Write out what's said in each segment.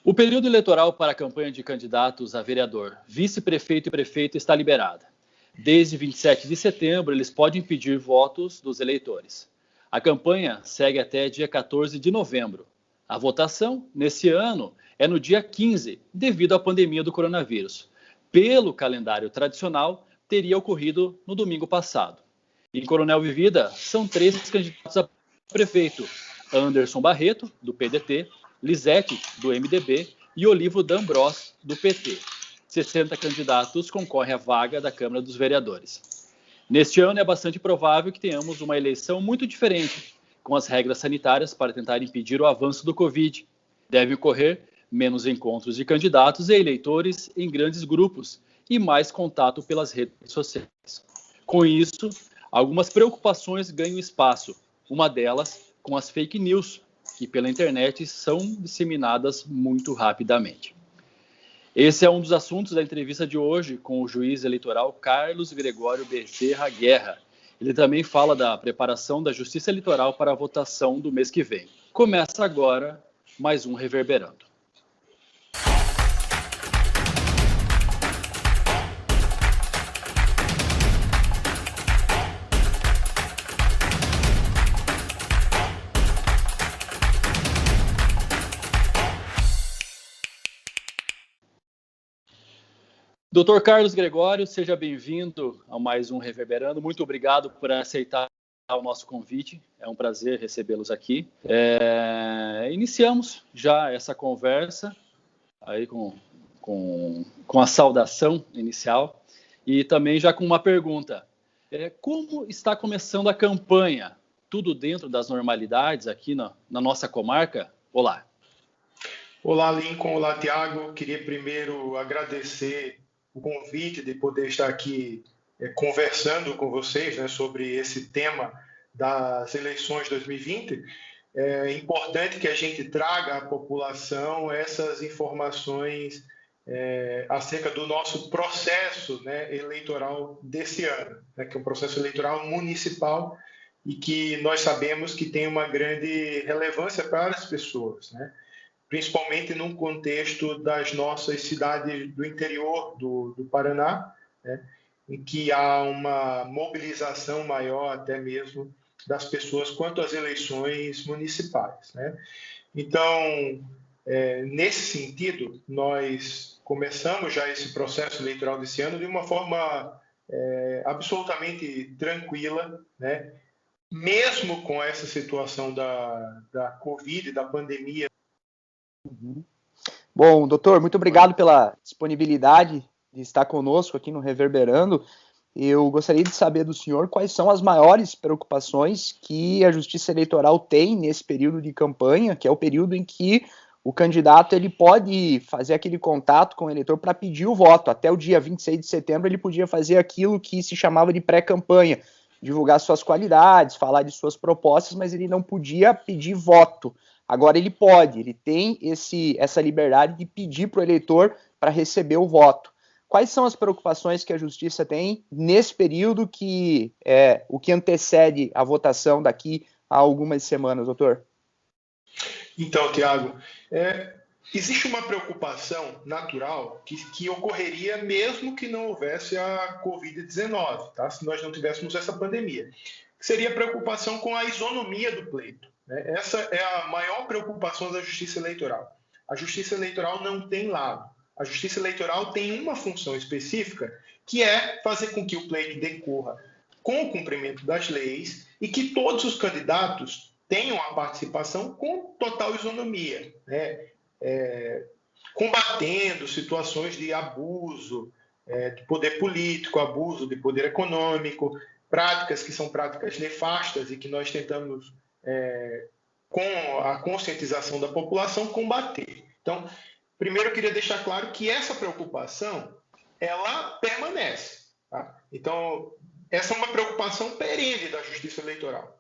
O período eleitoral para a campanha de candidatos a vereador, vice-prefeito e prefeito está liberada. Desde 27 de setembro, eles podem pedir votos dos eleitores. A campanha segue até dia 14 de novembro. A votação, nesse ano, é no dia 15, devido à pandemia do coronavírus. Pelo calendário tradicional, teria ocorrido no domingo passado. Em Coronel Vivida, são 3 candidatos a prefeito: Anderson Barreto, do PDT, Lisete, do MDB, e Olivo D'Ambrós, do PT. 60 candidatos concorrem à vaga da Câmara dos Vereadores. Neste ano é bastante provável que tenhamos uma eleição muito diferente, com as regras sanitárias para tentar impedir o avanço do Covid. Deve ocorrer menos encontros de candidatos e eleitores em grandes grupos e mais contato pelas redes sociais. Com isso, algumas preocupações ganham espaço, uma delas com as fake news, que pela internet são disseminadas muito rapidamente. Esse é um dos assuntos da entrevista de hoje com o juiz eleitoral Carlos Gregório Bezerra Guerra. Ele também fala da preparação da Justiça Eleitoral para a votação do mês que vem. Começa agora mais um Reverberando. Doutor Carlos Gregório, seja bem-vindo a mais um Reverberando. Muito obrigado por aceitar o nosso convite. É um prazer recebê-los aqui. Iniciamos já essa conversa aí com a saudação inicial e também já com uma pergunta. Como está começando a campanha? Tudo dentro das normalidades aqui na nossa comarca? Olá. Olá, Lincoln. Olá, Tiago. Queria primeiro agradecer o convite de poder estar aqui conversando com vocês, né, sobre esse tema das eleições de 2020. É importante que a gente traga à população essas informações acerca do nosso processo, né, eleitoral desse ano, né, que é um processo eleitoral municipal e que nós sabemos que tem uma grande relevância para as pessoas, né? Principalmente num contexto das nossas cidades do interior do Paraná, né, em que há uma mobilização maior até mesmo das pessoas quanto às eleições municipais, né? Então, nesse sentido, nós começamos já esse processo eleitoral desse ano de uma forma absolutamente tranquila, né? Mesmo com essa situação da Covid, da pandemia. Bom, doutor, muito obrigado pela disponibilidade de estar conosco aqui no Reverberando. Eu gostaria de saber do senhor quais são as maiores preocupações que a Justiça Eleitoral tem nesse período de campanha, que é o período em que o candidato ele pode fazer aquele contato com o eleitor para pedir o voto. Até o dia 26 de setembro ele podia fazer aquilo que se chamava de pré-campanha, divulgar suas qualidades, falar de suas propostas, mas ele não podia pedir voto. Agora ele pode, ele tem essa liberdade de pedir para o eleitor para receber o voto. Quais são as preocupações que a Justiça tem nesse período que é o que antecede a votação daqui a algumas semanas, doutor? Então, Tiago, existe uma preocupação natural que ocorreria mesmo que não houvesse a Covid-19, tá? Se nós não tivéssemos essa pandemia. Seria a preocupação com a isonomia do pleito. Essa é a maior preocupação da Justiça Eleitoral. A Justiça Eleitoral não tem lado. A Justiça Eleitoral tem uma função específica, que é fazer com que o pleito decorra com o cumprimento das leis e que todos os candidatos tenham a participação com total isonomia, né? Combatendo situações de abuso de poder político, abuso de poder econômico, práticas que são práticas nefastas e que nós tentamos com a conscientização da população, combater. Então, primeiro eu queria deixar claro que essa preocupação, ela permanece, tá? Então, essa é uma preocupação perene da Justiça Eleitoral.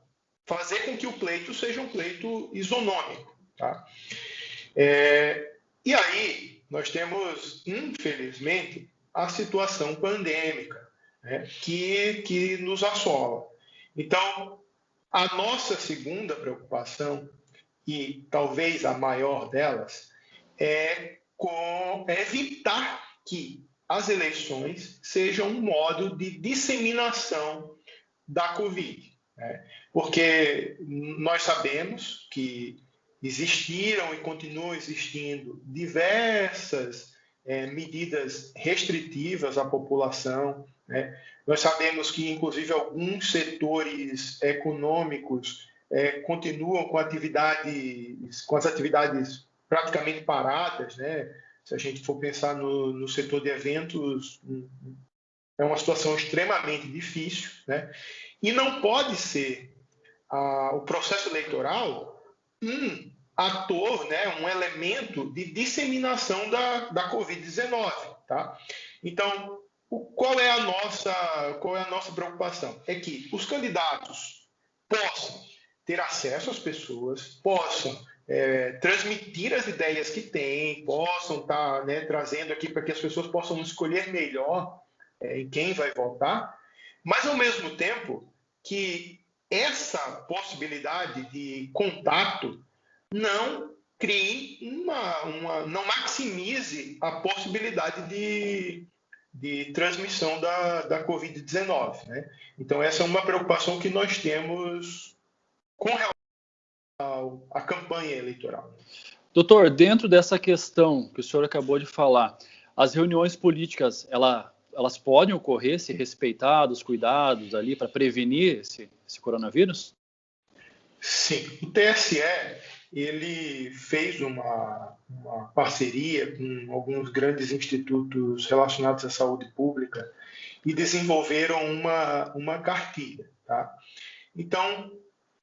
Fazer com que o pleito seja um pleito isonômico, tá? E aí, nós temos, infelizmente, a situação pandêmica, né, que nos assola. Então, a nossa segunda preocupação, e talvez a maior delas, é evitar que as eleições sejam um modo de disseminação da Covid, né? Porque nós sabemos que existiram e continuam existindo diversas medidas restritivas à população, né? Nós sabemos que, inclusive, alguns setores econômicos continuam com as atividades praticamente paradas, né? Se a gente for pensar no setor de eventos, é uma situação extremamente difícil, né? E não pode ser o processo eleitoral um ator, né, um elemento de disseminação da Covid-19, tá? Então, qual é a nossa preocupação? É que os candidatos possam ter acesso às pessoas, possam transmitir as ideias que têm, possam estar, né, trazendo aqui para que as pessoas possam escolher melhor em quem vai votar, mas, ao mesmo tempo, que essa possibilidade de contato não crie não maximize a possibilidade de transmissão da Covid-19, né? Então, essa é uma preocupação que nós temos com relação à campanha eleitoral. Doutor, dentro dessa questão que o senhor acabou de falar, as reuniões políticas, elas podem ocorrer se respeitados os cuidados ali para prevenir esse coronavírus? Sim, o TSE ele fez uma parceria com alguns grandes institutos relacionados à saúde pública e desenvolveram uma cartilha, tá? Então,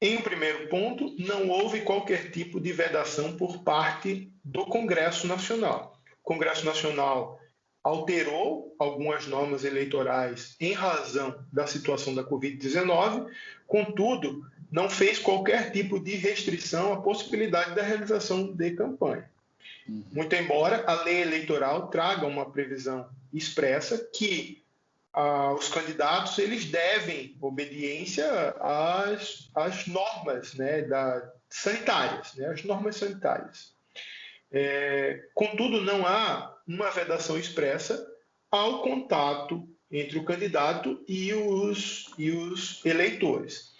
em um primeiro ponto, não houve qualquer tipo de vedação por parte do Congresso Nacional. O Congresso Nacional alterou algumas normas eleitorais em razão da situação da Covid-19, contudo, não fez qualquer tipo de restrição à possibilidade da realização de campanha. Muito embora a lei eleitoral traga uma previsão expressa que os candidatos eles devem obediência às normas, né, sanitárias, né, as normas sanitárias. Contudo, não há uma vedação expressa ao contato entre o candidato e os eleitores.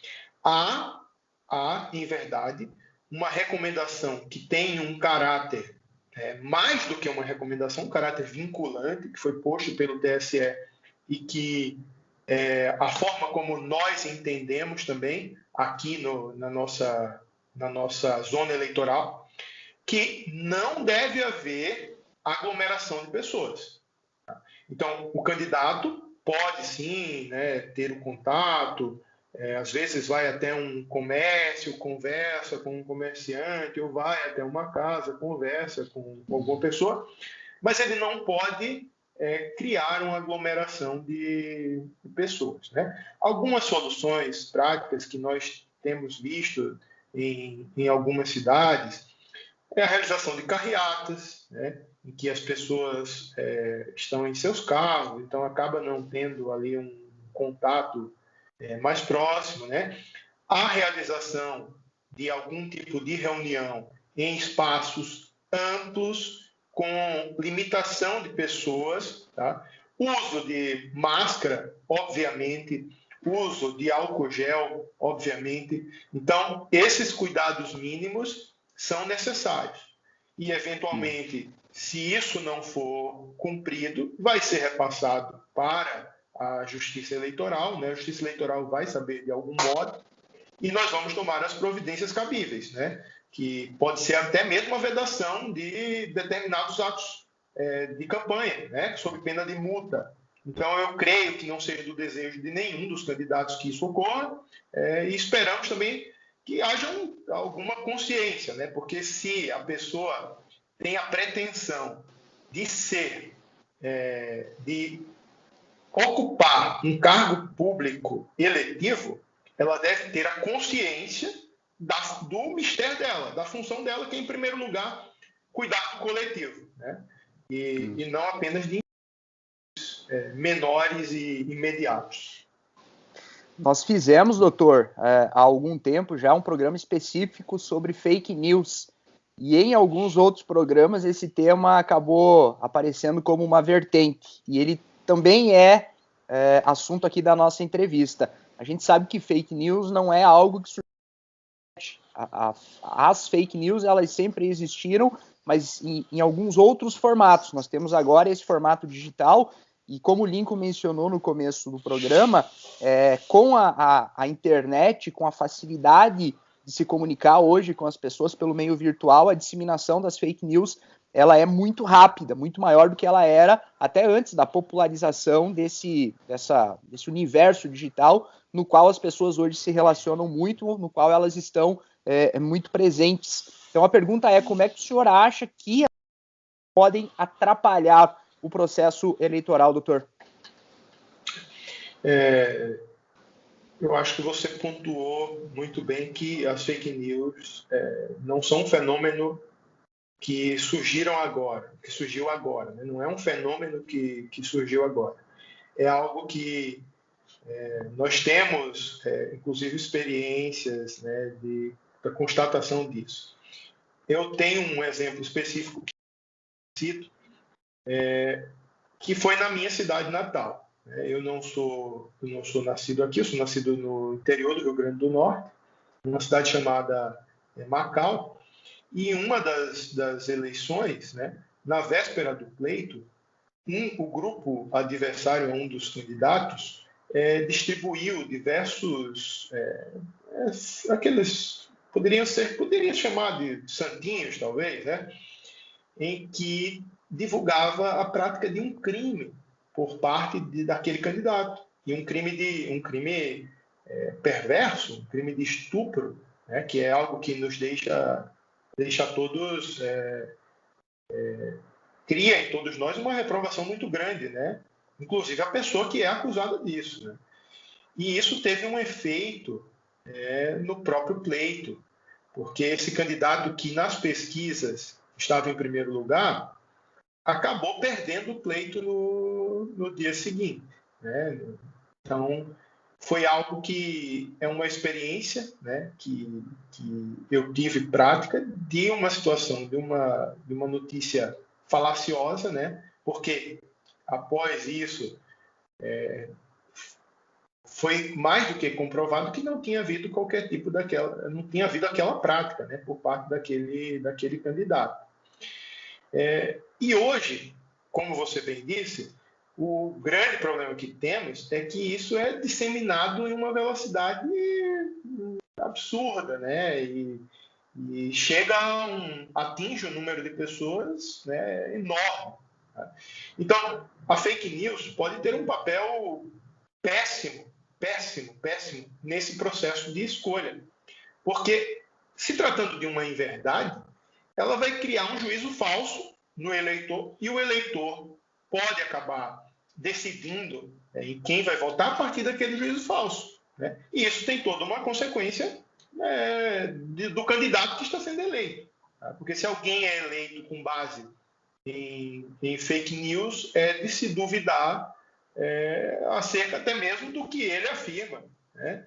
Há, em verdade, uma recomendação que tem um caráter mais do que uma recomendação, um caráter vinculante, que foi posto pelo TSE e que a forma como nós entendemos também aqui na nossa zona eleitoral, que não deve haver aglomeração de pessoas. Então, o candidato pode sim, né, ter o contato, às vezes vai até um comércio, conversa com um comerciante, ou vai até uma casa, conversa com alguma pessoa, mas ele não pode criar uma aglomeração de pessoas, né? Algumas soluções práticas que nós temos visto em algumas cidades é a realização de carreatas, né, em que as pessoas estão em seus carros, então acaba não tendo ali um contato mais próximo, né? A realização de algum tipo de reunião em espaços amplos, com limitação de pessoas, tá? Uso de máscara, obviamente, uso de álcool gel, obviamente. Então, esses cuidados mínimos são necessários. E, eventualmente, se isso não for cumprido, vai ser repassado para a Justiça Eleitoral, né? A Justiça Eleitoral vai saber de algum modo e nós vamos tomar as providências cabíveis, né? Que pode ser até mesmo a vedação de determinados atos de campanha, né? Sob pena de multa. Então, eu creio que não seja do desejo de nenhum dos candidatos que isso ocorra e esperamos também que haja alguma consciência, né? Porque se a pessoa tem a pretensão de de ocupar um cargo público eletivo, ela deve ter a consciência do mistério dela, da função dela, que é, em primeiro lugar, cuidar do coletivo, né? E não apenas de menores e imediatos. Nós fizemos, doutor, há algum tempo já um programa específico sobre fake news E em alguns outros programas esse tema acabou aparecendo como uma vertente. E ele também é assunto aqui da nossa entrevista. A gente sabe que fake news não é algo que surge. As fake news, elas sempre existiram, mas em alguns outros formatos. Nós temos agora esse formato digital, e como o Lincoln mencionou no começo do programa, com a internet, com a facilidade de se comunicar hoje com as pessoas pelo meio virtual, a disseminação das fake news ela é muito rápida, muito maior do que ela era até antes da popularização desse universo digital, no qual as pessoas hoje se relacionam muito, no qual elas estão muito presentes. Então a pergunta é, como é que o senhor acha que podem atrapalhar o processo eleitoral, doutor? Eu acho que você pontuou muito bem que as fake news não são um fenômeno que surgiu agora, né? Não é um fenômeno que surgiu agora. É algo que nós temos, inclusive, experiências, né, da constatação disso. Eu tenho um exemplo específico que cito, que foi na minha cidade natal. Eu não sou nascido aqui, eu sou nascido no interior do Rio Grande do Norte, numa cidade chamada Macau, e em uma das eleições, né, na véspera do pleito, o grupo adversário a um dos candidatos distribuiu diversos aqueles poderia chamar de santinhos, talvez, né, em que divulgava a prática de um crime por parte daquele candidato, e um crime perverso, um crime de estupro, né, que é algo que nos deixa todos cria em todos nós uma reprovação muito grande, né? Inclusive a pessoa que é acusada disso, né? E isso teve um efeito no próprio pleito, porque esse candidato que nas pesquisas estava em primeiro lugar acabou perdendo o pleito no dia seguinte, né? Então foi algo que é uma experiência, né, que eu tive prática de uma situação, de uma notícia falaciosa, né, porque após isso foi mais do que comprovado que não tinha havido qualquer tipo não tinha havido aquela prática, né, por parte daquele candidato. E hoje, como você bem disse, o grande problema que temos é que isso é disseminado em uma velocidade absurda, né? E atinge um número de pessoas, né, enorme. Tá? Então, a fake news pode ter um papel péssimo nesse processo de escolha. Porque, se tratando de uma inverdade, ela vai criar um juízo falso no eleitor, e o eleitor pode acabar decidindo em quem vai votar a partir daquele juízo falso, né? E isso tem toda uma consequência do candidato que está sendo eleito. Tá? Porque se alguém é eleito com base em fake news, é de se duvidar acerca até mesmo do que ele afirma, né?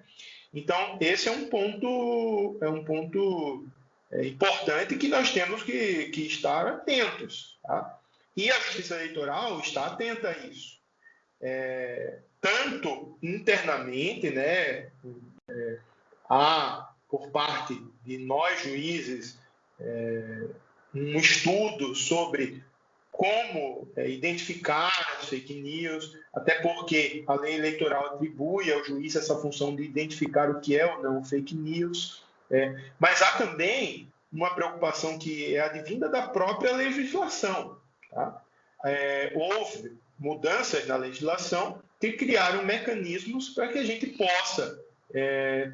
Então, esse é um ponto importante que nós temos que estar atentos. Tá? E a Justiça Eleitoral está atenta a isso. Tanto internamente, né, há, por parte de nós juízes, um estudo sobre como identificar as fake news, até porque a lei eleitoral atribui ao juiz essa função de identificar o que é ou não fake news. Mas há também uma preocupação que é advinda da própria legislação. Tá? Houve mudanças na legislação que criaram mecanismos para que a gente possa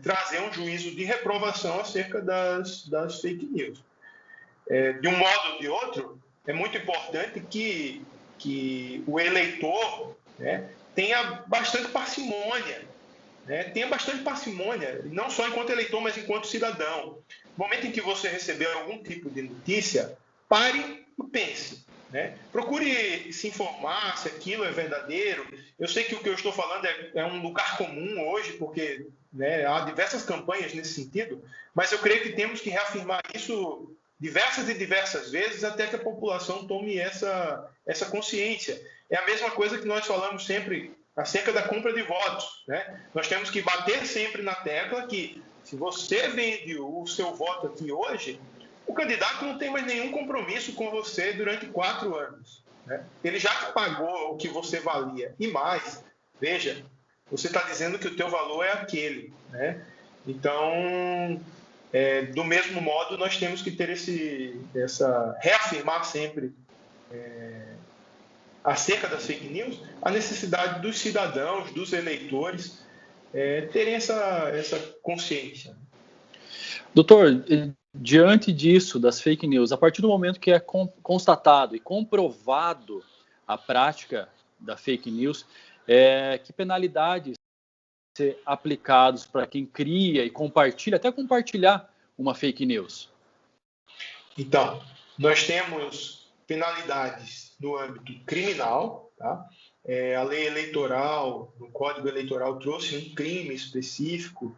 trazer um juízo de reprovação acerca das fake news. De um modo ou de outro, é muito importante que o eleitor, né, tenha bastante parcimônia, não só enquanto eleitor, mas enquanto cidadão. No momento em que você receber algum tipo de notícia, pare e pense. Né? Procure se informar se aquilo é verdadeiro. Eu sei que o que eu estou falando é um lugar comum hoje, porque, né, há diversas campanhas nesse sentido, mas eu creio que temos que reafirmar isso diversas e diversas vezes até que a população tome essa consciência. É a mesma coisa que nós falamos sempre acerca da compra de votos, né? Nós temos que bater sempre na tecla que, se você vende o seu voto aqui hoje, o candidato não tem mais nenhum compromisso com você durante 4 anos, né? Ele já te pagou o que você valia e mais. Veja, você está dizendo que o teu valor é aquele, né? Então, do mesmo modo, nós temos que ter reafirmar sempre acerca das fake news, a necessidade dos cidadãos, dos eleitores, terem essa consciência. Doutor, diante disso, das fake news, a partir do momento que é constatado e comprovado a prática da fake news, que penalidades ser aplicados para quem cria e compartilha, até compartilhar uma fake news? Então, nós temos penalidades no âmbito criminal, tá? A lei eleitoral, o Código Eleitoral trouxe um crime específico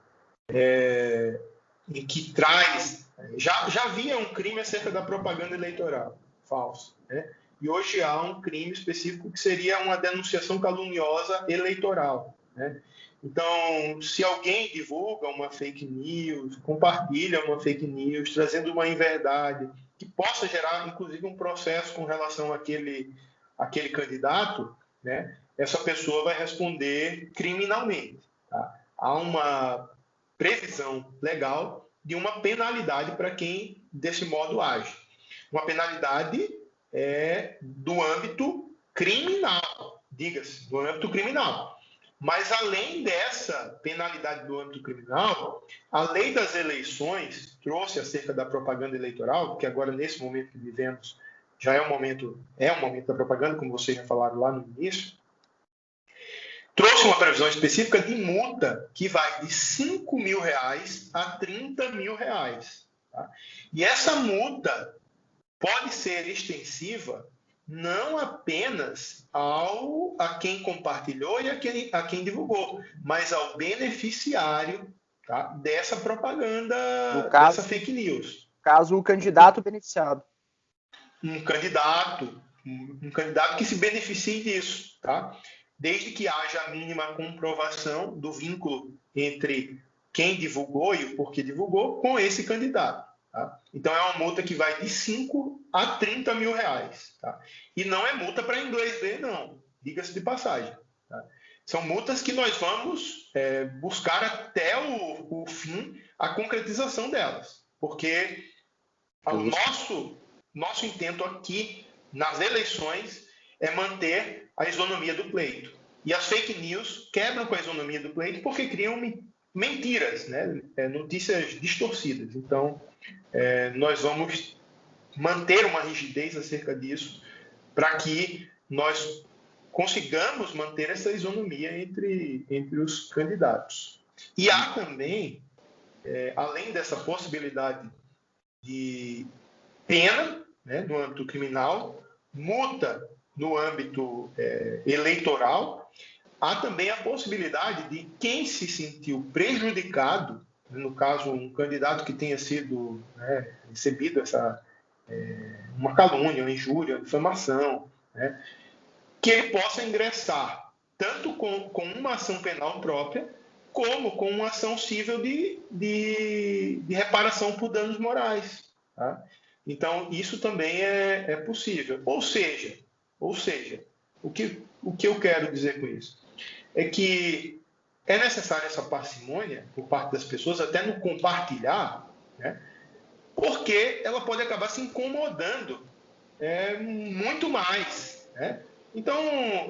em que traz... Já havia um crime acerca da propaganda eleitoral falsa, né? E hoje há um crime específico que seria uma denunciação caluniosa eleitoral, né? Então, se alguém divulga uma fake news, compartilha uma fake news, trazendo uma inverdade que possa gerar, inclusive, um processo com relação àquele candidato, né, essa pessoa vai responder criminalmente. Tá? Há uma previsão legal de uma penalidade para quem desse modo age. Uma penalidade do âmbito criminal, diga-se, do âmbito criminal. Mas, além dessa penalidade do âmbito criminal, a lei das eleições trouxe acerca da propaganda eleitoral, que agora, nesse momento que vivemos, já é um momento da propaganda, como vocês já falaram lá no início, trouxe uma previsão específica de multa que vai de R$5.000 a R$30.000. Tá? E essa multa pode ser extensiva não apenas a quem compartilhou e a quem divulgou, mas ao beneficiário, tá, dessa propaganda, dessa fake news. Caso o candidato beneficiado. Um candidato que se beneficie disso, tá? Desde que haja a mínima comprovação do vínculo entre quem divulgou e o porquê divulgou com esse candidato. Tá? Então, é uma multa que vai de R$5 a R$30.000. Tá? E não é multa para inglês ver, não. Diga-se de passagem. Tá? São multas que nós vamos buscar até o fim a concretização delas. Porque o nosso intento aqui, nas eleições, é manter a isonomia do pleito. E as fake news quebram com a isonomia do pleito porque criam mentiras, né? Notícias distorcidas. Então, nós vamos manter uma rigidez acerca disso para que nós consigamos manter essa isonomia entre os candidatos. E há também, além dessa possibilidade de pena, né, no âmbito criminal, multa no âmbito eleitoral, há também a possibilidade de quem se sentiu prejudicado, no caso, um candidato que tenha sido recebido uma calúnia, uma injúria, uma difamação, né, que ele possa ingressar tanto com uma ação penal própria, como com uma ação cível de reparação por danos morais. Tá? Então, isso também é possível. Ou seja, o que eu quero dizer com isso? É que é necessária essa parcimônia por parte das pessoas, até no compartilhar, né? Porque ela pode acabar se incomodando muito mais. Né? Então,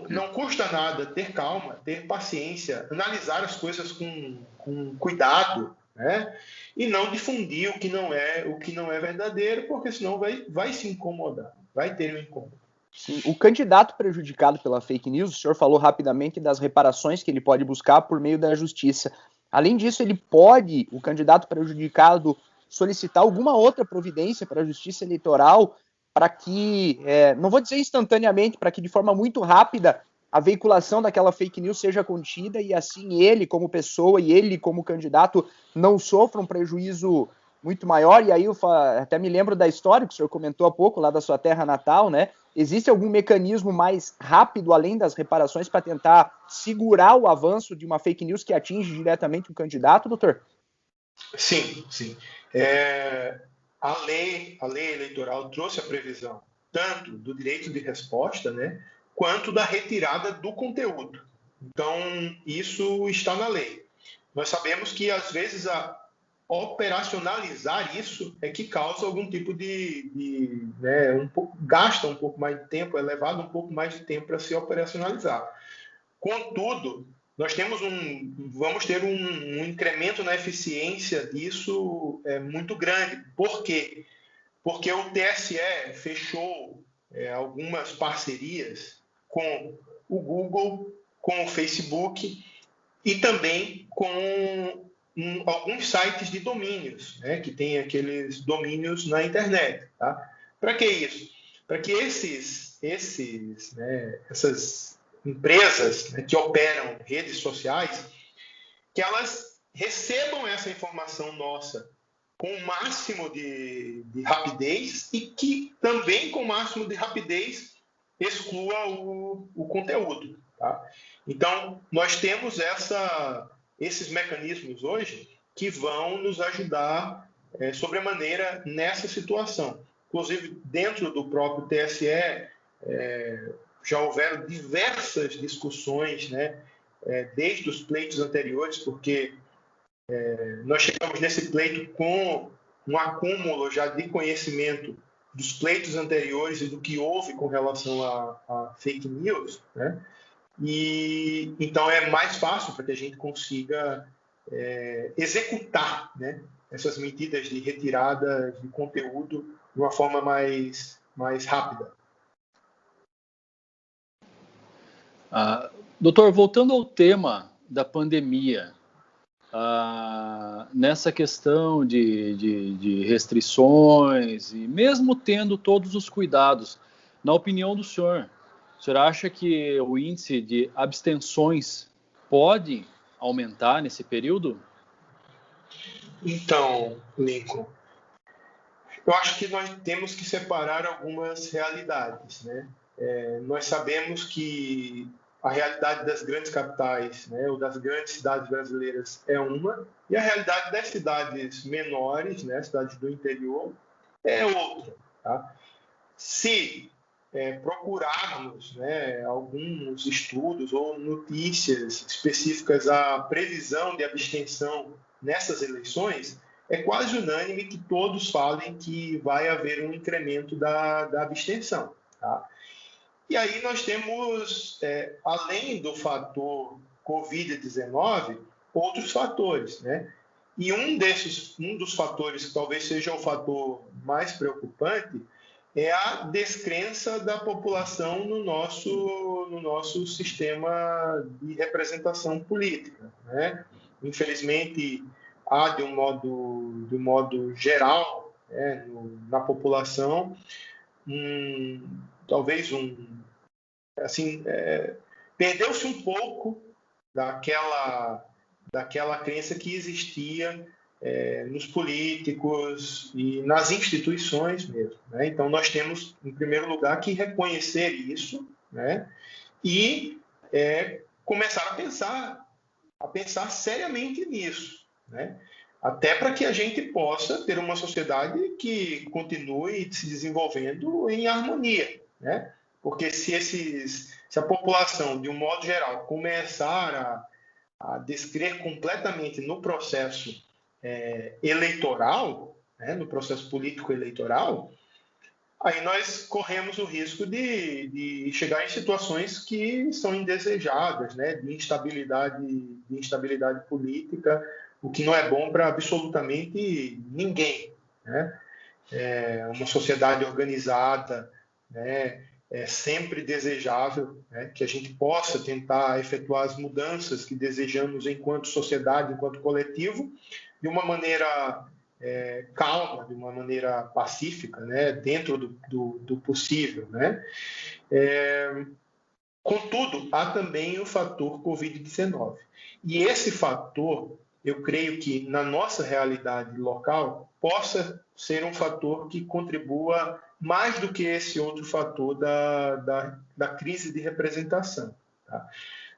não custa nada ter calma, ter paciência, analisar as coisas com cuidado, né? E não difundir o que não é verdadeiro, porque senão vai se incomodar, vai ter um incômodo. Sim. O candidato prejudicado pela fake news, o senhor falou rapidamente das reparações que ele pode buscar por meio da justiça. Além disso, o candidato prejudicado, solicitar alguma outra providência para a justiça eleitoral para que, não vou dizer instantaneamente, para que de forma muito rápida a veiculação daquela fake news seja contida e assim ele como pessoa e ele como candidato não sofram um prejuízo muito maior, e aí eu até me lembro da história que o senhor comentou há pouco, lá da sua terra natal, né? Existe algum mecanismo mais rápido, além das reparações, para tentar segurar o avanço de uma fake news que atinge diretamente um candidato, doutor? Sim, sim. A lei eleitoral trouxe a previsão tanto do direito de resposta, né, quanto da retirada do conteúdo. Então, isso está na lei. Nós sabemos que, às vezes, operacionalizar isso é que causa algum tipo gasta um pouco mais de tempo, é levado um pouco mais de tempo para se operacionalizar. Contudo, vamos ter um incremento na eficiência disso muito grande. Por quê? Porque o TSE fechou algumas parcerias com o Google, com o Facebook e também com alguns sites de domínios, né, que tem aqueles domínios na internet. Tá? Para que isso? Para que essas empresas, né, que operam redes sociais, que elas recebam essa informação nossa com o máximo de rapidez e que também com o máximo de rapidez exclua o conteúdo. Tá? Então, nós temos esses mecanismos hoje que vão nos ajudar sobremaneira nessa situação. Inclusive, dentro do próprio TSE, já houveram diversas discussões, né, desde os pleitos anteriores, porque nós chegamos nesse pleito com um acúmulo já de conhecimento dos pleitos anteriores e do que houve com relação a fake news, né? E então é mais fácil para que a gente consiga executar, né, essas medidas de retirada de conteúdo de uma forma mais rápida. Doutor, voltando ao tema da pandemia, nessa questão de restrições, e mesmo tendo todos os cuidados, na opinião do senhor acha que o índice de abstenções pode aumentar nesse período? Então, Lincoln, eu acho que nós temos que separar algumas realidades, né? Nós sabemos que a realidade das grandes capitais, né, ou das grandes cidades brasileiras é uma, e a realidade das cidades menores, né, cidades do interior, é outra. Tá? Se procurarmos, né, alguns estudos ou notícias específicas à previsão de abstenção nessas eleições, é quase unânime que todos falem que vai haver um incremento da abstenção. Tá? E aí nós temos, além do fator Covid-19, outros fatores, né? E um dos fatores que talvez seja o fator mais preocupante é a descrença da população no nosso sistema de representação política, né? Infelizmente, há de um modo geral, né, na população, perdeu-se um pouco daquela crença que existia nos políticos e nas instituições mesmo. Né? Então, nós temos, em primeiro lugar, que reconhecer isso, né? E começar a pensar seriamente nisso, né? Até para que a gente possa ter uma sociedade que continue se desenvolvendo em harmonia, né? Porque se a população, de um modo geral, começar a descrer completamente no processo eleitoral, né, no processo político eleitoral, aí nós corremos o risco de chegar em situações que são indesejadas, né, de instabilidade política, o que não é bom para absolutamente ninguém. Né? Uma sociedade organizada, né, é sempre desejável, né, que a gente possa tentar efetuar as mudanças que desejamos enquanto sociedade, enquanto coletivo, de uma maneira calma, de uma maneira pacífica, né, dentro do possível. Né? Contudo, há também o fator Covid-19. E esse fator, eu creio que na nossa realidade local, possa ser um fator que contribua mais do que esse outro fator da crise de representação. Tá?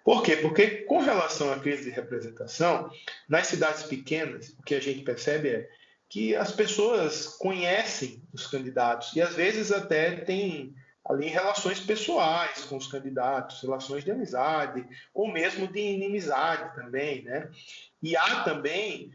Por quê? Porque com relação à crise de representação, nas cidades pequenas, o que a gente percebe é que as pessoas conhecem os candidatos e às vezes até têm ali relações pessoais com os candidatos, relações de amizade ou mesmo de inimizade também, né? E há também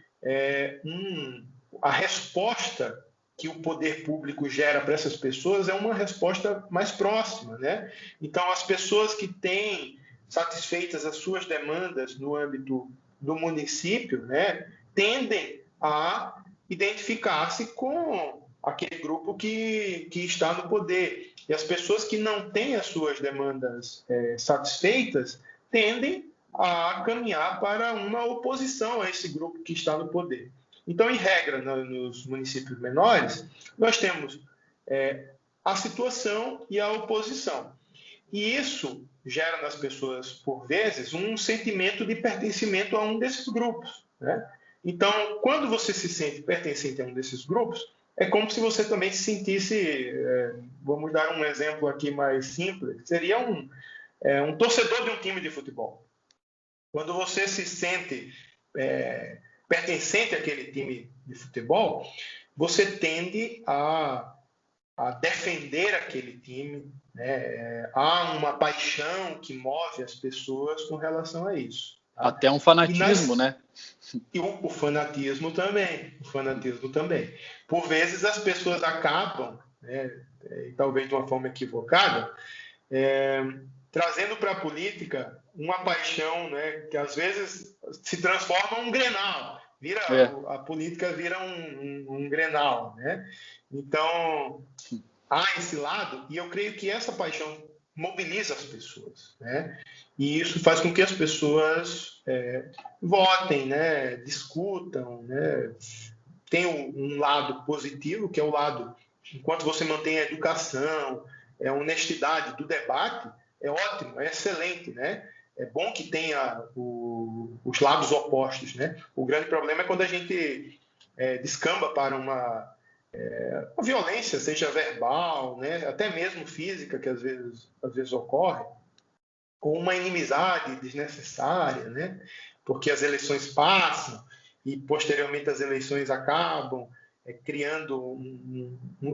a resposta que o poder público gera para essas pessoas é uma resposta mais próxima, né? Então, as pessoas que têm satisfeitas as suas demandas no âmbito do município, né, tendem a identificar-se com aquele grupo que está no poder. E as pessoas que não têm as suas demandas satisfeitas tendem a caminhar para uma oposição a esse grupo que está no poder. Então, em regra, nos municípios menores, nós temos a situação e a oposição. E isso gera nas pessoas, por vezes, um sentimento de pertencimento a um desses grupos, né? Então, quando você se sente pertencente a um desses grupos, é como se você também se sentisse, vamos dar um exemplo aqui mais simples, seria um torcedor de um time de futebol. Quando você se sente pertencente àquele time de futebol, você tende a defender aquele time, né? Há uma paixão que move as pessoas com relação a isso. Tá? Até um fanatismo, né? E o fanatismo também. Por vezes as pessoas acabam, né, talvez de uma forma equivocada, trazendo para a política uma paixão, né, que às vezes se transforma em um grenal. A política vira um grenal, né? Então, há esse lado, e eu creio que essa paixão mobiliza as pessoas, né? E isso faz com que as pessoas votem, né? Discutam, né? Tem um lado positivo, que é o lado, enquanto você mantém a educação, a honestidade do debate, é ótimo, é excelente, né? É bom que tenha os lados opostos, né? O grande problema é quando a gente descamba para uma violência, seja verbal, né? Até mesmo física, que às vezes ocorre, com uma inimizade desnecessária, né? Porque as eleições passam e posteriormente as eleições acabam criando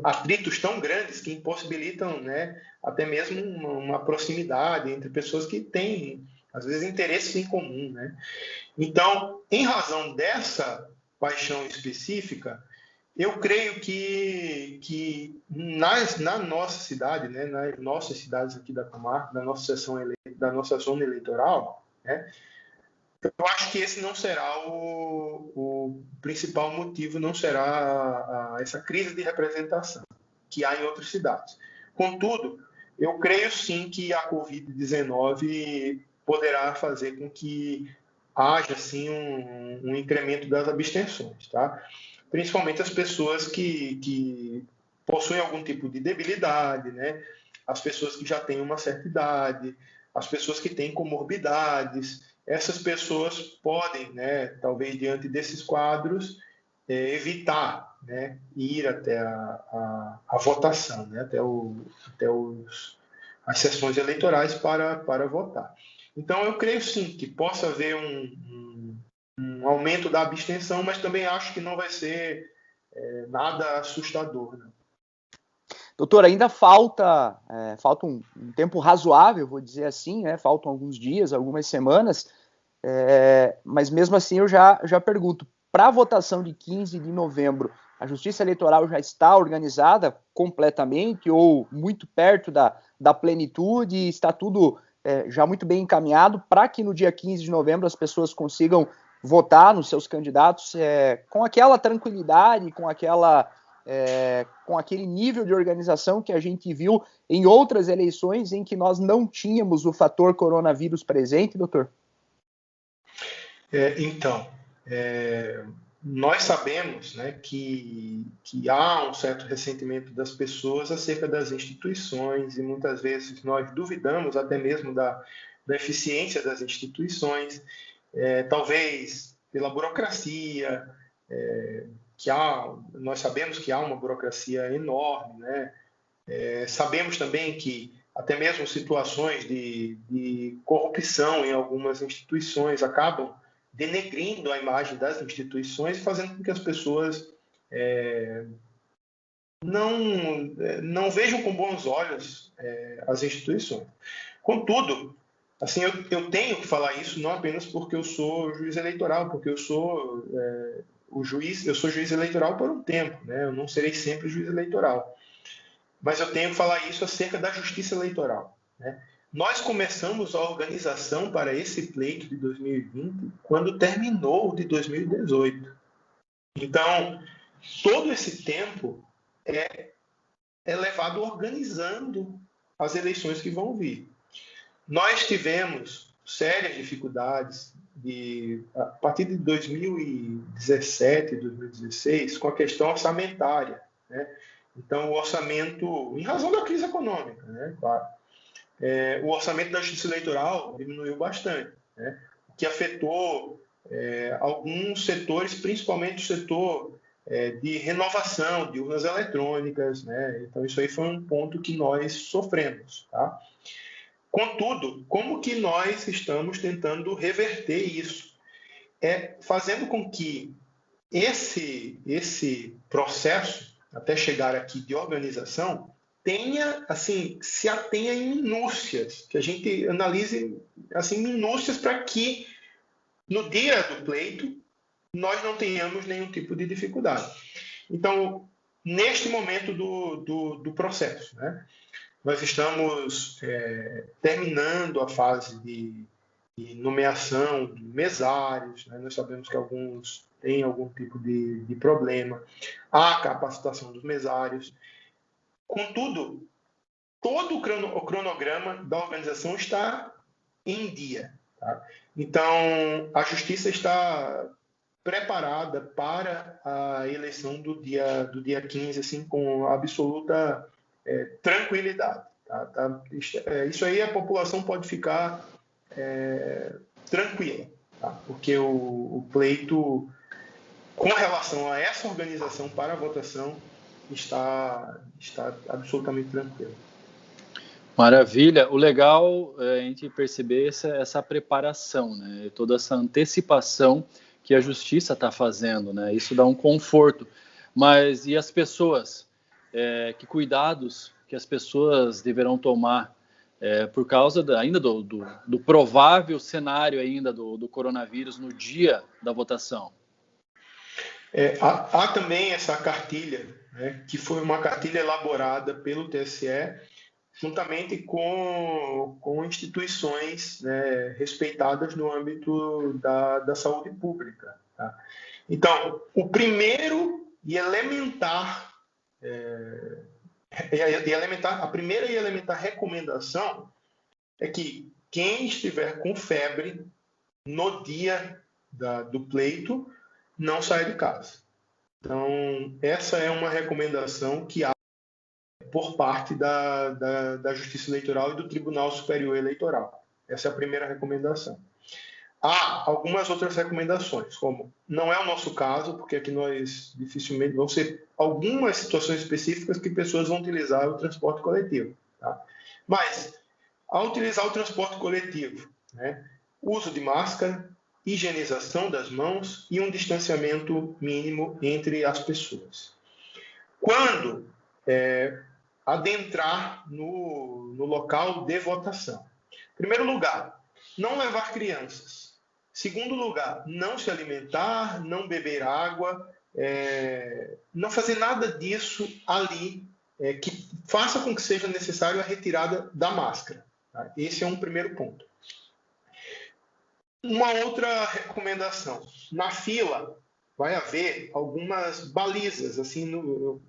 atritos tão grandes que impossibilitam, né, até mesmo uma proximidade entre pessoas que têm, às vezes, interesses em comum, né? Então, em razão dessa paixão específica, eu creio que na nossa cidade, né, nas nossas cidades aqui da comarca, da nossa zona eleitoral, né, eu acho que esse não será o principal motivo, não será essa crise de representação que há em outras cidades. Contudo, eu creio sim que a Covid-19 poderá fazer com que haja assim um incremento das abstenções, tá? Principalmente as pessoas que possuem algum tipo de debilidade, né? As pessoas que já têm uma certa idade, as pessoas que têm comorbidades. Essas pessoas podem, né, talvez diante desses quadros, evitar, né, ir até a votação, né, até as sessões eleitorais para votar. Então, eu creio sim que possa haver um aumento da abstenção, mas também acho que não vai ser nada assustador, né? Doutor, ainda falta um tempo razoável, vou dizer assim, né? Faltam alguns dias, algumas semanas, mas mesmo assim eu já pergunto, para a votação de 15 de novembro, a Justiça Eleitoral já está organizada completamente ou muito perto da plenitude, está tudo já muito bem encaminhado para que no dia 15 de novembro as pessoas consigam votar nos seus candidatos com aquela tranquilidade, com aquele nível de organização que a gente viu em outras eleições em que nós não tínhamos o fator coronavírus presente, doutor? Nós sabemos, né, que há um certo ressentimento das pessoas acerca das instituições e muitas vezes nós duvidamos até mesmo da eficiência das instituições, talvez pela burocracia, nós sabemos que há uma burocracia enorme, né? Sabemos também que até mesmo situações de corrupção em algumas instituições acabam denegrindo a imagem das instituições e fazendo com que as pessoas não vejam com bons olhos as instituições. Contudo, assim, eu tenho que falar isso não apenas porque eu sou juiz eleitoral, porque eu sou juiz eleitoral por um tempo, né? Eu não serei sempre juiz eleitoral. Mas eu tenho que falar isso acerca da justiça eleitoral, né? Nós começamos a organização para esse pleito de 2020 quando terminou o de 2018. Então, todo esse tempo é levado organizando as eleições que vão vir. Nós tivemos sérias dificuldades a partir de 2017, 2016, com a questão orçamentária, né? Então, o orçamento, em razão da crise econômica, né? Claro, o orçamento da justiça eleitoral diminuiu bastante, né? O que afetou alguns setores, principalmente o setor de renovação de urnas eletrônicas, né? Então, isso aí foi um ponto que nós sofremos, tá? Contudo, como que nós estamos tentando reverter isso? Fazendo com que esse processo, até chegar aqui de organização, se atenha em minúcias, que a gente analise assim, minúcias para que no dia do pleito nós não tenhamos nenhum tipo de dificuldade. Então, neste momento do processo, né, nós estamos terminando a fase de nomeação de mesários, né? Nós sabemos que alguns têm algum tipo de problema, a capacitação dos mesários. Contudo, todo o cronograma da organização está em dia, tá? Então, a justiça está preparada para a eleição do dia 15, assim, com absoluta tranquilidade. Tá? Isso aí a população pode ficar tranquila, tá? Porque o pleito, com relação a essa organização para a votação, está absolutamente tranquilo. Maravilha. O legal é a gente perceber essa preparação, né? Toda essa antecipação que a justiça está fazendo, né? Isso dá um conforto. Mas e as pessoas? Que cuidados que as pessoas deverão tomar por causa ainda do provável cenário ainda do coronavírus no dia da votação? Há também essa cartilha, né, que foi uma cartilha elaborada pelo TSE, juntamente com instituições, né, respeitadas no âmbito da saúde pública. Tá? Então, o primeiro e elementar, a primeira e elementar recomendação é que quem estiver com febre no dia do pleito não saia de casa. Então, essa é uma recomendação que há por parte da Justiça Eleitoral e do Tribunal Superior Eleitoral. Essa é a primeira recomendação. Há algumas outras recomendações, como não é o nosso caso, porque aqui nós dificilmente vão ser algumas situações específicas que pessoas vão utilizar o transporte coletivo. Tá? Mas, ao utilizar o transporte coletivo, né, uso de máscara, higienização das mãos e um distanciamento mínimo entre as pessoas. Quando adentrar no local de votação. Em primeiro lugar, não levar crianças. Segundo lugar, não se alimentar, não beber água, não fazer nada disso ali que faça com que seja necessário a retirada da máscara. Tá? Esse é um primeiro ponto. Uma outra recomendação. Na fila vai haver algumas balizas, assim,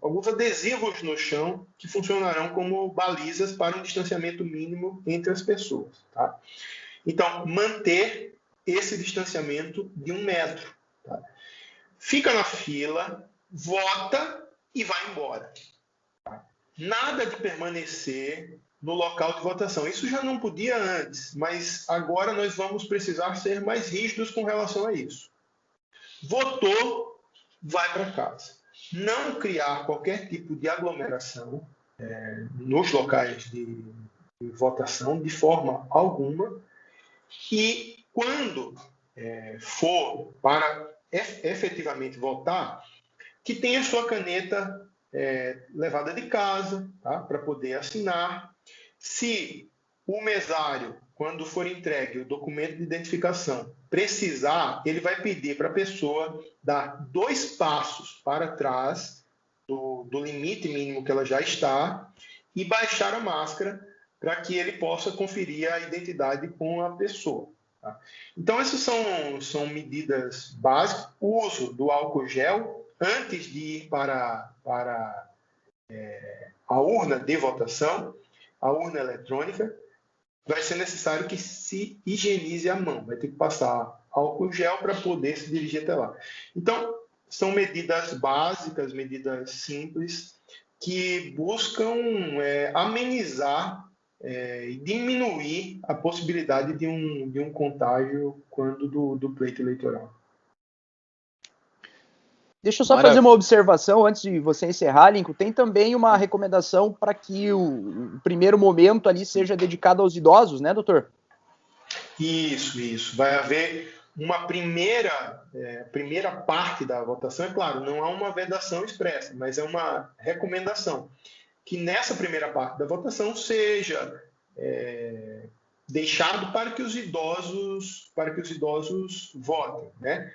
alguns adesivos no chão que funcionarão como balizas para um distanciamento mínimo entre as pessoas. Tá? Então, manter esse distanciamento de 1 metro. Tá? Fica na fila, vota e vai embora. Tá? Nada de permanecer no local de votação. Isso já não podia antes, mas agora nós vamos precisar ser mais rígidos com relação a isso. Votou, vai para casa. Não criar qualquer tipo de aglomeração nos locais de votação, de forma alguma, e quando for para efetivamente votar, que tenha sua caneta levada de casa, tá? Para poder assinar. Se o mesário, quando for entregue o documento de identificação, precisar, ele vai pedir para a pessoa dar 2 passos para trás do limite mínimo que ela já está e baixar a máscara para que ele possa conferir a identidade com a pessoa. Tá? Então, essas são medidas básicas. O uso do álcool gel antes de ir para a urna de votação, a urna eletrônica, vai ser necessário que se higienize a mão. Vai ter que passar álcool gel para poder se dirigir até lá. Então, são medidas básicas, medidas simples, que buscam amenizar e diminuir a possibilidade de um contágio quando do pleito eleitoral. Deixa eu só fazer uma observação antes de você encerrar, Lincoln. Tem também uma recomendação para que o primeiro momento ali seja dedicado aos idosos, né, doutor? Isso. Vai haver uma primeira parte da votação. É claro, não há uma vedação expressa, mas é uma recomendação que nessa primeira parte da votação seja deixado para que os idosos votem, né?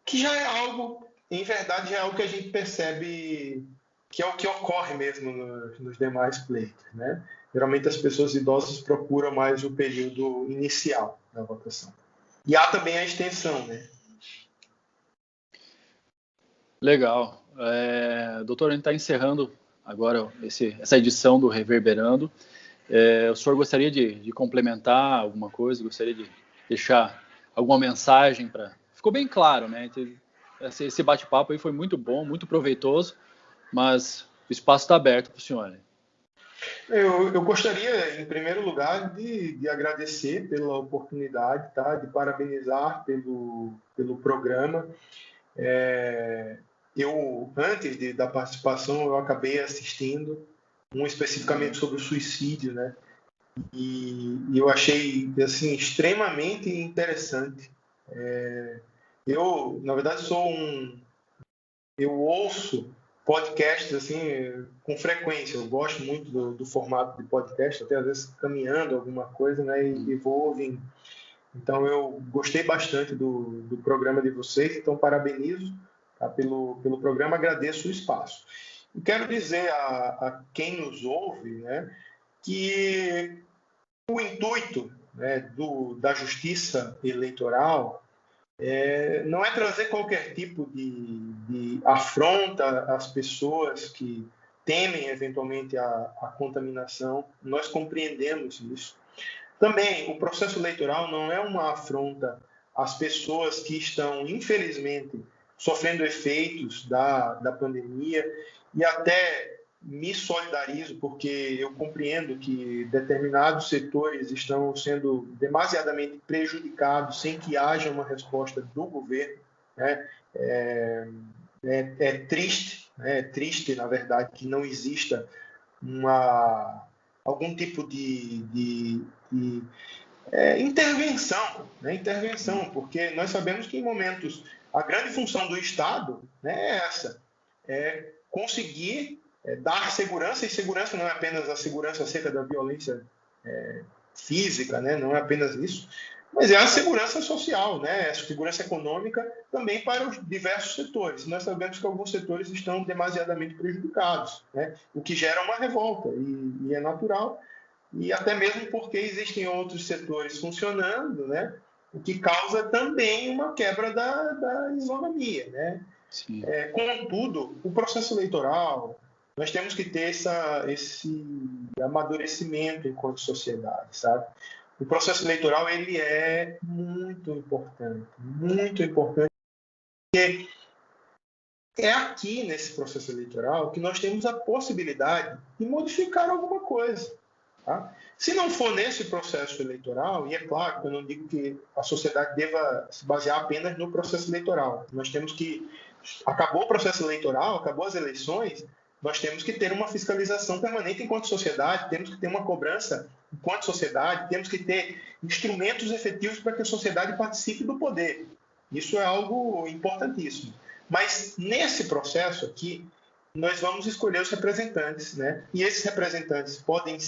Que já é algo, em verdade, já é algo que a gente percebe que é o que ocorre mesmo nos demais pleitos, né? Geralmente as pessoas idosas procuram mais o período inicial da votação. E há também a extensão, né? Legal. Doutor, a gente está encerrando agora essa edição do Reverberando. O senhor gostaria de complementar alguma coisa? Gostaria de deixar alguma mensagem para... Ficou bem claro, né? Esse bate-papo aí foi muito bom, muito proveitoso, mas o espaço está aberto para o senhor. Né? Eu gostaria, em primeiro lugar, de agradecer pela oportunidade, tá? De parabenizar pelo programa. Antes da participação, eu acabei assistindo um especificamente sobre o suicídio, né? E eu achei assim extremamente interessante. Eu, na verdade, eu ouço podcasts assim com frequência. Eu gosto muito do formato de podcast, até às vezes caminhando alguma coisa, né? E vou ouvindo. Então eu gostei bastante do programa de vocês. Então parabenizo, tá, pelo programa, agradeço o espaço. E quero dizer a quem nos ouve, né, que o intuito, né, da justiça eleitoral não é trazer qualquer tipo de afronta às pessoas que temem eventualmente a contaminação. Nós compreendemos isso. Também, o processo eleitoral não é uma afronta às pessoas que estão, infelizmente, sofrendo efeitos da pandemia, e até me solidarizo, porque eu compreendo que determinados setores estão sendo demasiadamente prejudicados sem que haja uma resposta do governo, né? É triste, na verdade, que não exista algum tipo de intervenção, né? Intervenção, porque nós sabemos que em momentos a grande função do Estado, né, é essa, é conseguir dar segurança, e segurança não é apenas a segurança acerca da violência física, né, não é apenas isso, mas é a segurança social, né, a segurança econômica também para os diversos setores. Nós sabemos que alguns setores estão demasiadamente prejudicados, né, o que gera uma revolta, e é natural, e até mesmo porque existem outros setores funcionando, né, o que causa também uma quebra da isonomia, né? Contudo, o processo eleitoral, nós temos que ter esse amadurecimento enquanto sociedade, sabe? O processo eleitoral, ele é muito importante, porque é aqui nesse processo eleitoral que nós temos a possibilidade de modificar alguma coisa. Tá? Se não for nesse processo eleitoral, e é claro que eu não digo que a sociedade deva se basear apenas no processo eleitoral, nós temos que, acabou o processo eleitoral, acabou as eleições, nós temos que ter uma fiscalização permanente enquanto sociedade, temos que ter uma cobrança enquanto sociedade, temos que ter instrumentos efetivos para que a sociedade participe do poder. Isso é algo importantíssimo. Mas nesse processo aqui, nós vamos escolher os representantes, né? E esses representantes podem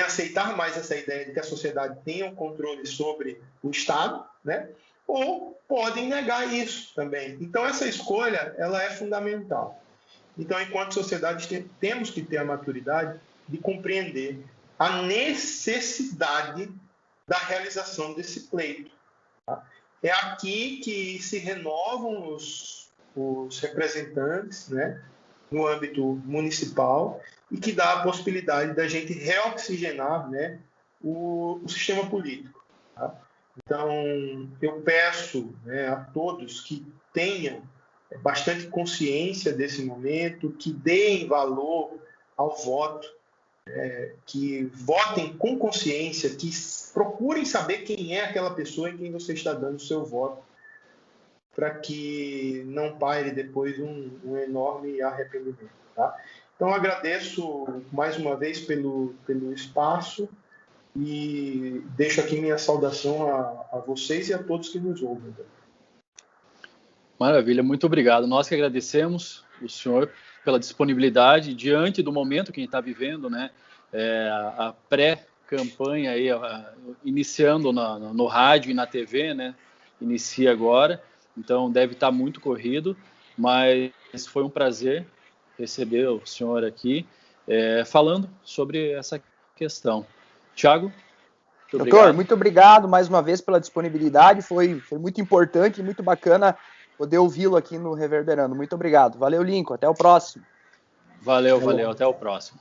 aceitar mais essa ideia de que a sociedade tenha um controle sobre o Estado, né? Ou podem negar isso também. Então, essa escolha ela é fundamental. Então, enquanto sociedade, temos que ter a maturidade de compreender a necessidade da realização desse pleito. Tá? É aqui que se renovam os representantes, né, no âmbito municipal, e que dá a possibilidade da gente reoxigenar, né, o sistema político. Tá? Então, eu peço, né, a todos que tenham bastante consciência desse momento, que deem valor ao voto, que votem com consciência, que procurem saber quem é aquela pessoa em quem você está dando o seu voto, para que não paire depois um enorme arrependimento. Tá? Então, agradeço mais uma vez pelo espaço e deixo aqui minha saudação a vocês e a todos que nos ouvem. Maravilha, muito obrigado. Nós que agradecemos o senhor pela disponibilidade diante do momento que a gente está vivendo, né? A pré-campanha aí, iniciando no rádio e na TV, né? Inicia agora, então deve estar muito corrido, mas foi um prazer receber o senhor aqui falando sobre essa questão. Tiago? Doutor, muito obrigado mais uma vez pela disponibilidade, foi muito importante e muito bacana poder ouvi-lo aqui no Reverberando. Muito obrigado. Valeu, Lincoln. Até o próximo. Valeu. Até o próximo.